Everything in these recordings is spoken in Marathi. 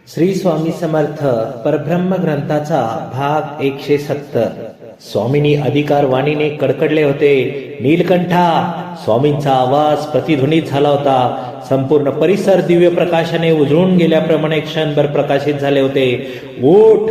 श्री स्वामी समर्थ परब्रह्म ग्रंथाचा भाग 170। स्वामींनी अधिकार वाणीने कडकडले होते, नीलकंठा। स्वामींचा आवाज प्रतिध्वनित झाला होता। संपूर्ण परिसर दिव्य प्रकाशाने उजळून गेल्याप्रमाणे क्षणभर प्रकाशित झाले होते। उठ!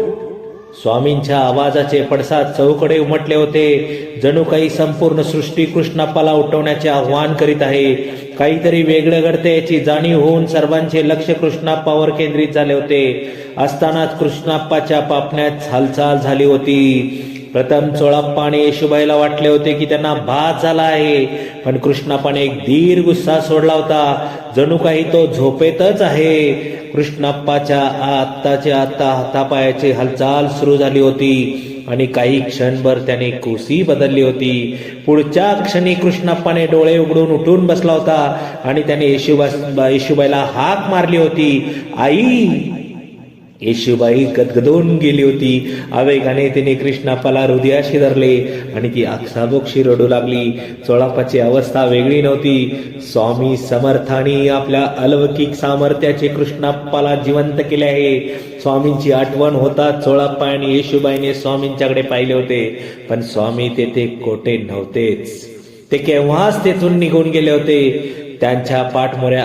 स्वामींच्या आवाजाचे पडसाद चौकडे उमटले होते, जणू काही संपूर्ण सृष्टी कृष्णाप्पाला उठवण्याचे आव्हान करीत आहे। काहीतरी वेगळं घडते याची जाणीव होऊन सर्वांचे लक्ष कृष्णाप्पावर केंद्रित झाले होते। असतानाच कृष्णाप्पाच्या पापण्यात हालचाल झाली होती। प्रथम चोळाप्पा आणि येशूबाईला वाटले होते की त्यांना भास झाला आहे, पण कृष्णाप्पाने एक दीर्घ उत्साह सोडला होता, जणू काही तो झोपेतच आहे। कृष्णाप्पाच्या आत्ताच्या आत्ता हातापायाची हालचाल सुरू झाली होती आणि काही क्षणभर त्याने कुसी बदलली होती। पुढच्या क्षणी कृष्णाप्पाने डोळे उघडून उठून बसला होता आणि त्याने येशूबाईला हाक मारली होती, आई! येशूबाई गदगदून गेली होती। आवेगाने तिने कृष्णाप्पाला हृदयाशी धरले आणि ती आक्साबोक्षी रडू लागली। चोळाप्पाची अवस्था वेगळी नव्हती। स्वामी समर्थांनी आपल्या अलौकिक सामर्थ्याचे कृष्णाप्पाला जिवंत केले आहे। स्वामींची आठवण होताच चोळाप्पा आणि येशूबाईने स्वामींच्याकडे पाहिले होते, पण स्वामी तेथे कोठे नव्हतेच। ते केव्हाच तेथून निघून गेले होते। त्यांच्या पाठमोऱ्या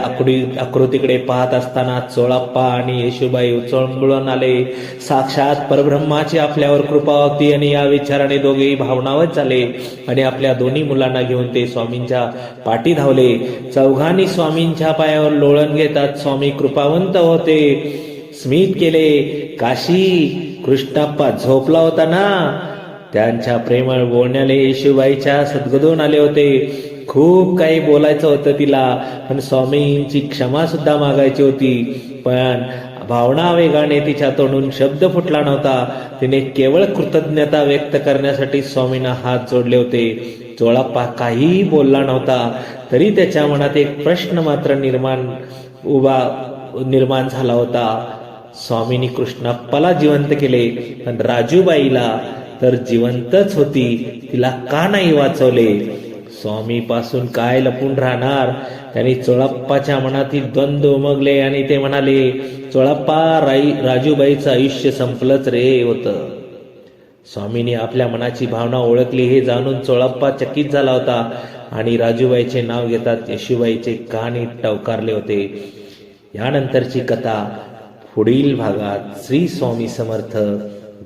आकृतीकडे पाहत असताना चोळाप्पा आणि येशूबाई उचंबळून आले। साक्षात परब्रह्माची आपल्यावर कृपा होती आणि या विचाराने दोघेही भावनावत झाले आणि आपल्या दोन्ही मुलांना घेऊन ते स्वामींच्या पाठी धावले। चौघांनी स्वामींच्या पायावर लोळण घेतात स्वामी कृपावंत होते। स्मित केले, काशी! कृष्णाप्पा झोपला होता ना? त्यांच्या प्रेमळ बोलण्याने येशूबाईच्या सद्गदून आले होते। खूप काही बोलायचं होतं तिला, पण स्वामींची क्षमा सुद्धा मागायची होती, पण भावना वेगाने तिच्या तोंडून शब्द फुटला नव्हता। तिने केवळ कृतज्ञता व्यक्त करण्यासाठी स्वामींना हात जोडले होते। चोळाप्पा काहीही बोलला नव्हता, तरी त्याच्या मनात एक प्रश्न मात्र निर्माण झाला होता। स्वामींनी कृष्णाप्पाला जिवंत केले, पण राजूबाईला तर जिवंतच होती, तिला का नाही वाचवले? स्वामी पासून काय लपून राहणार? त्यांनी चोळाप्पाच्या मनातील द्वंद्व उमगले आणि ते म्हणाले, चोळाप्पा, राजूबाईचं आयुष्य संपलंच रे होतं। स्वामींनी आपल्या मनाची भावना ओळखली हे जाणून चोळाप्पा चकित झाला होता आणि राजूबाईचे नाव घेतात येशूबाईचे कान टवकारले होते। यानंतरची कथा पुढील भागात। श्री स्वामी समर्थ।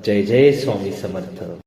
जय जय स्वामी समर्थ।